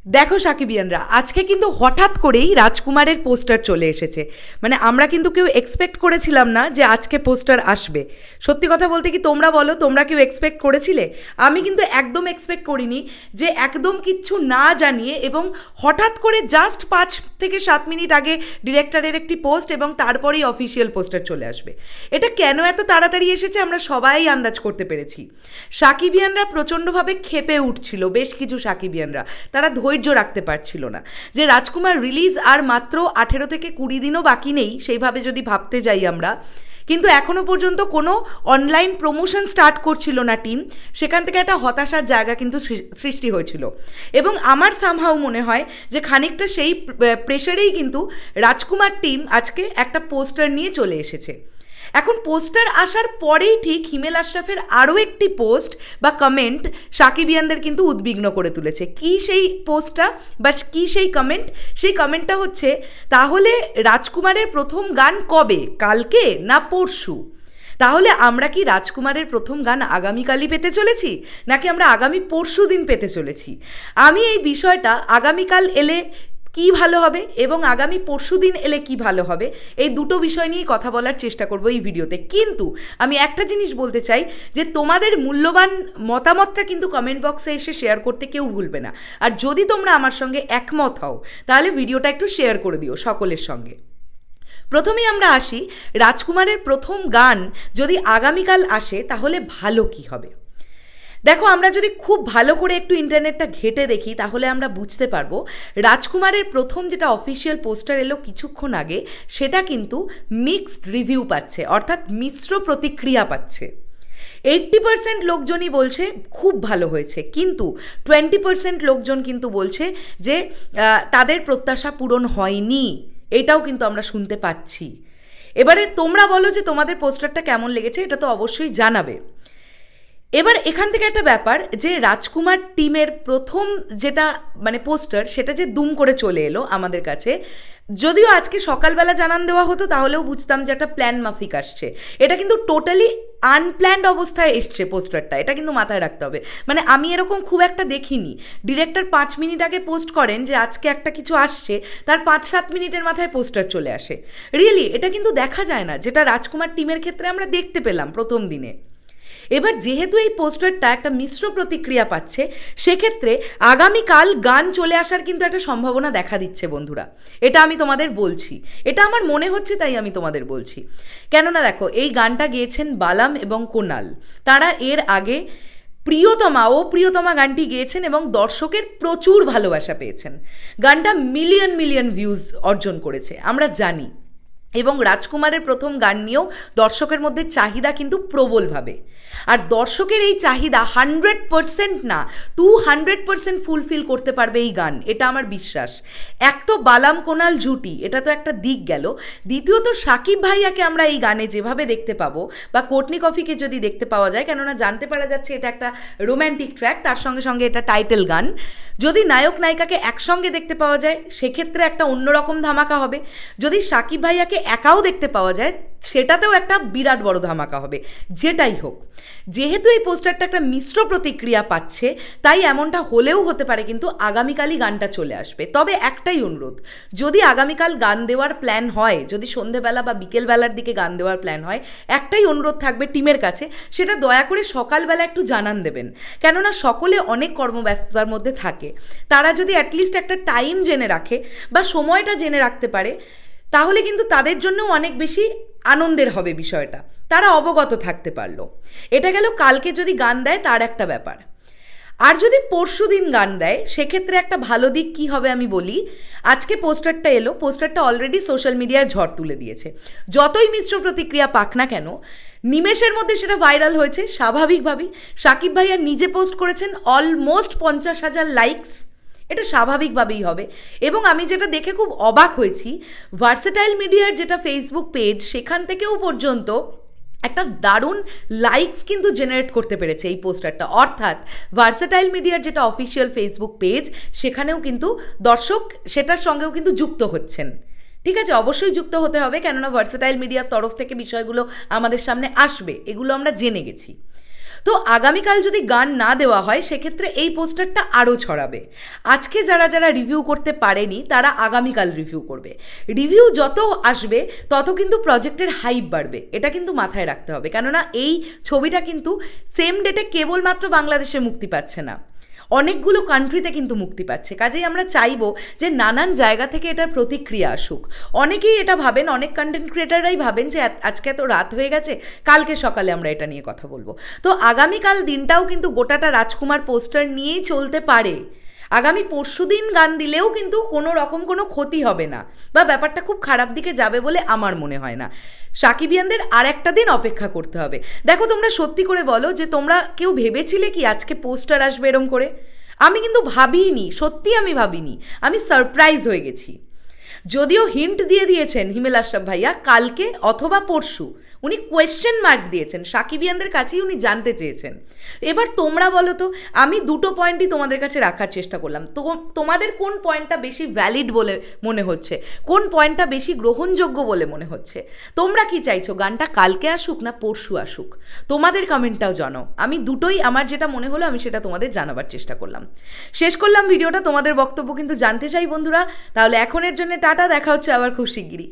দেখো সাকিবিয়ানরা, আজকে কিন্তু হঠাৎ করেই রাজকুমারের পোস্টার চলে এসেছে। মানে আমরা কিন্তু কেউ এক্সপেক্ট করেছিলাম না যে আজকে পোস্টার আসবে। সত্যি কথা বলতে কি, তোমরা বলো, তোমরা কেউ এক্সপেক্ট করেছিলে? আমি কিন্তু একদম এক্সপেক্ট করিনি যে একদম কিচ্ছু না জানিয়ে এবং হঠাৎ করে জাস্ট 5 থেকে 7 মিনিট আগে ডিরেক্টরের একটি পোস্ট এবং তারপরেই অফিসিয়াল পোস্টার চলে আসবে। এটা কেন এত তাড়াতাড়ি এসেছে আমরা সবাই আন্দাজ করতে পেরেছি। সাকিবিয়ানরা প্রচণ্ডভাবে ক্ষেপে উঠছিল, বেশ কিছু সাকিবিয়ানরা, তারা ধৈর্য রাখতে পারছিল না যে রাজকুমার রিলিজ আর মাত্র 18 থেকে 20 দিনও বাকি নেই, সেইভাবে যদি ভাবতে যাই আমরা। কিন্তু এখনও পর্যন্ত কোনো অনলাইন প্রমোশন স্টার্ট করছিল না টিম, সেখান থেকে একটা হতাশার জায়গা কিন্তু সৃষ্টি হয়েছিল। এবং আমার সামহাউ মনে হয় যে খানিকটা সেই প্রেশারেই কিন্তু রাজকুমার টিম আজকে একটা পোস্টার নিয়ে চলে এসেছে। এখন পোস্টার আসার পরেই ঠিক হিমেল আশরাফের আরও একটি পোস্ট বা কমেন্ট সাকিবিয়ানদের কিন্তু উদ্বিগ্ন করে তুলেছে। কি সেই পোস্টটা বা কি সেই কমেন্ট? সেই কমেন্টটা হচ্ছে, তাহলে রাজকুমারের প্রথম গান কবে, কালকে না পরশু? তাহলে আমরা কি রাজকুমারের প্রথম গান আগামীকালই পেতে চলেছি, নাকি আমরা আগামী পরশু দিন পেতে চলেছি? আমি এই বিষয়টা আগামীকাল এলে কি ভালো হবে এবং আগামী পরশু দিন এলে কি ভালো হবে, এই দুটো বিষয় নিয়েই কথা বলার চেষ্টা করব এই ভিডিওতে। কিন্তু আমি একটা জিনিস বলতে চাই যে তোমাদের মূল্যবান মতামতটা কিন্তু কমেন্ট বক্সে এসে শেয়ার করতে কেউ ভুলবে না। আর যদি তোমরা আমার সঙ্গে একমত হও তাহলে ভিডিওটা একটু শেয়ার করে দিও সকলের সঙ্গে। প্রথমেই আমরা আসি, রাজকুমারের প্রথম গান যদি আগামীকাল আসে তাহলে ভালো কি হবে। দেখো, আমরা যদি খুব ভালো করে একটু ইন্টারনেটটা ঘেঁটে দেখি তাহলে আমরা বুঝতে পারবো রাজকুমারের প্রথম যেটা অফিসিয়াল পোস্টার এলো কিছুক্ষণ আগে, সেটা কিন্তু মিক্সড রিভিউ পাচ্ছে, অর্থাৎ মিশ্র প্রতিক্রিয়া পাচ্ছে। 80% লোকজনই বলছে খুব ভালো হয়েছে, কিন্তু 20% লোকজন কিন্তু বলছে যে তাদের প্রত্যাশা পূরণ হয়নি। এটাও কিন্তু আমরা শুনতে পাচ্ছি। এবারে তোমরা বলো যে তোমাদের পোস্টারটা কেমন লেগেছে, এটা তো অবশ্যই জানাবে। এবার এখান থেকে একটা ব্যাপার, যে রাজকুমার টিমের প্রথম যেটা মানে পোস্টার, সেটা যে দুম করে চলে এলো আমাদের কাছে, যদিও আজকে সকালবেলা জানান দেওয়া হতো তাহলেও বুঝতাম যে একটা প্ল্যান মাফিক আসছে। এটা কিন্তু টোটালি আনপ্ল্যান্ড অবস্থায় এসছে পোস্টারটা, এটা কিন্তু মাথায় রাখতে হবে। মানে আমি এরকম খুব একটা দেখিনি। ডিরেক্টর 5 মিনিট আগে পোস্ট করেন যে আজকে একটা কিছু আসছে, তার 5-7 মিনিটের মাথায় পোস্টার চলে আসে। রিয়েলি এটা কিন্তু দেখা যায় না, যেটা রাজকুমার টিমের ক্ষেত্রে আমরা দেখতে পেলাম প্রথম দিনে। এবার যেহেতু এই পোস্টারটা একটা মিশ্র প্রতিক্রিয়া পাচ্ছে, সেক্ষেত্রে আগামীকাল গান চলে আসার কিন্তু একটা সম্ভাবনা দেখা দিচ্ছে বন্ধুরা। এটা আমি তোমাদের বলছি, এটা আমার মনে হচ্ছে তাই আমি তোমাদের বলছি। কেননা দেখো, এই গানটা গেয়েছেন বালাম এবং কোনাল। তারা এর আগে প্রিয়তমা গানটি গেয়েছেন এবং দর্শকের প্রচুর ভালোবাসা পেয়েছেন। গানটা মিলিয়ন ভিউজ অর্জন করেছে, আমরা জানি। এবং রাজকুমারের প্রথম গান নিয়েও দর্শকের মধ্যে চাহিদা কিন্তু প্রবলভাবে। আর দর্শকের এই চাহিদা 100% না 200% ফুলফিল করতে পারবে এই গান, এটা আমার বিশ্বাস। এক তো বালাম কোনাল জুটি, এটা তো একটা দিক গেল। দ্বিতীয়ত সাকিব ভাইয়াকে আমরা এই গানে যেভাবে দেখতে পাবো, বা কোর্টনি কফিকে যদি দেখতে পাওয়া যায়, কেননা জানতে পারা যাচ্ছে এটা একটা রোম্যান্টিক ট্র্যাক, তার সঙ্গে সঙ্গে এটা টাইটেল গান। যদি নায়ক নায়িকাকে একসঙ্গে দেখতে পাওয়া যায় সেক্ষেত্রে একটা অন্যরকম ধামাকা হবে। যদি সাকিব ভাইয়াকে একাও দেখতে পাওয়া যায় সেটাতেও একটা বিরাট বড় ধামাকা হবে। যেটাই হোক, যেহেতু এই পোস্টারটা একটা মিশ্র প্রতিক্রিয়া পাচ্ছে, তাই এমনটা হলেও হতে পারে কিন্তু আগামীকালই গানটা চলে আসবে। তবে একটাই অনুরোধ, যদি আগামীকাল গান দেওয়ার প্ল্যান হয়, যদি সন্ধেবেলা বা বিকেলবেলার দিকে গান দেওয়ার প্ল্যান হয়, একটাই অনুরোধ থাকবে টিমের কাছে, সেটা দয়া করে সকালবেলা একটু জানান দেবেন। কেননা সকলে অনেক কর্মব্যস্ততার মধ্যে থাকে, তারা যদি অ্যাটলিস্ট একটা টাইম জেনে রাখে বা সময়টা জেনে রাখতে পারে, তাহলে কিন্তু তাদের জন্যও অনেক বেশি আনন্দের হবে বিষয়টা, তারা অবগত থাকতে পারলো। এটা গেল কালকে যদি গান দেয় তার একটা ব্যাপার। আর যদি পরশু দিন গান দেয় সেক্ষেত্রে একটা ভালো দিক কি হবে আমি বলি। আজকে পোস্টারটা এলো, পোস্টারটা অলরেডি সোশ্যাল মিডিয়ায় ঝড় তুলে দিয়েছে। যতই মিশ্র প্রতিক্রিয়া পাক না কেন, নিমেষের মধ্যে সেটা ভাইরাল হয়েছে স্বাভাবিকভাবেই। সাকিব ভাইয়া নিজে পোস্ট করেছেন অলমোস্ট 50,000 লাইকস, এটা স্বাভাবিকভাবেই হবে। এবং আমি যেটা দেখে খুব অবাক হয়েছি, ভার্সেটাইল মিডিয়ার যেটা ফেসবুক পেজ, সেখান থেকেও পর্যন্ত একটা দারুণ লাইকস কিন্তু জেনারেট করতে পেরেছে এই পোস্টারটা। অর্থাৎ ভার্সেটাইল মিডিয়ার যেটা অফিসিয়াল ফেসবুক পেজ, সেখানেও কিন্তু দর্শক সেটার সঙ্গেও কিন্তু যুক্ত হচ্ছেন। ঠিক আছে, অবশ্যই যুক্ত হতে হবে, কেননা ভার্সেটাইল মিডিয়ার তরফ থেকে বিষয়গুলো আমাদের সামনে আসবে, এগুলো আমরা জেনে গেছি। তো আগামীকাল যদি গান না দেওয়া হয় সেক্ষেত্রে এই পোস্টারটা আরও ছড়াবে। আজকে যারা যারা রিভিউ করতে পারেনি তারা আগামীকাল রিভিউ করবে। রিভিউ যত আসবে তত কিন্তু প্রজেক্টের হাইপ বাড়বে, এটা কিন্তু মাথায় রাখতে হবে। কেননা এই ছবিটা কিন্তু সেম ডেটে কেবলমাত্র বাংলাদেশে মুক্তি পাচ্ছে না, অনেকগুলো কান্ট্রিতে কিন্তু মুক্তি পাচ্ছে। কাজেই আমরা চাইবো যে নানান জায়গা থেকে এটার প্রতিক্রিয়া আসুক। অনেকেই এটা ভাবেন, অনেক কন্টেন্ট ক্রিয়েটাররাই ভাবেন যে আজকে তো রাত হয়ে গেছে, কালকে সকালে আমরা এটা নিয়ে কথা বলবো। তো আগামীকাল দিনটাও কিন্তু গোটাটা রাজকুমার পোস্টার নিয়েই চলতে পারে। আগামী পরশুদিন গান দিলেও কিন্তু কোনো রকম কোনো ক্ষতি হবে না, বা ব্যাপারটা খুব খারাপ দিকে যাবে বলে আমার মনে হয় না। সাকিবিয়ানদের আর একটা দিন অপেক্ষা করতে হবে। দেখো, তোমরা সত্যি করে বলো যে তোমরা কেউ ভেবেছিলে কি আজকে পোস্টার আসবে এরম করে? আমি কিন্তু ভাবিনি, সত্যি আমি ভাবিনি, আমি সারপ্রাইজ হয়ে গেছি। যদিও হিন্ট দিয়ে দিয়েছেন হিমেল আশরাফ ভাইয়া কালকে অথবা পরশু, উনি কোয়েশ্চেন মার্ক দিয়েছেন, সাকিবিয়ানদের কাছেই উনি জানতে চেয়েছেন। এবার তোমরা বলো তো, আমি দুটো পয়েন্টই তোমাদের কাছে রাখার চেষ্টা করলাম, তো তোমাদের কোন পয়েন্টটা বেশি ভ্যালিড বলে মনে হচ্ছে, কোন পয়েন্টটা বেশি গ্রহণযোগ্য বলে মনে হচ্ছে? তোমরা কি চাইছো, গানটা কালকে আসুক না পরশু আসুক? তোমাদের কমেন্টটাও জানাও। আমি দুটোই, আমার যেটা মনে হলো আমি সেটা তোমাদের জানাবার চেষ্টা করলাম। শেষ করলাম ভিডিওটা, তোমাদের বক্তব্য কিন্তু জানতে চাই বন্ধুরা। তাহলে এখনের জন্য টাটা, দেখা হচ্ছে আবার খুব শিগগিরই।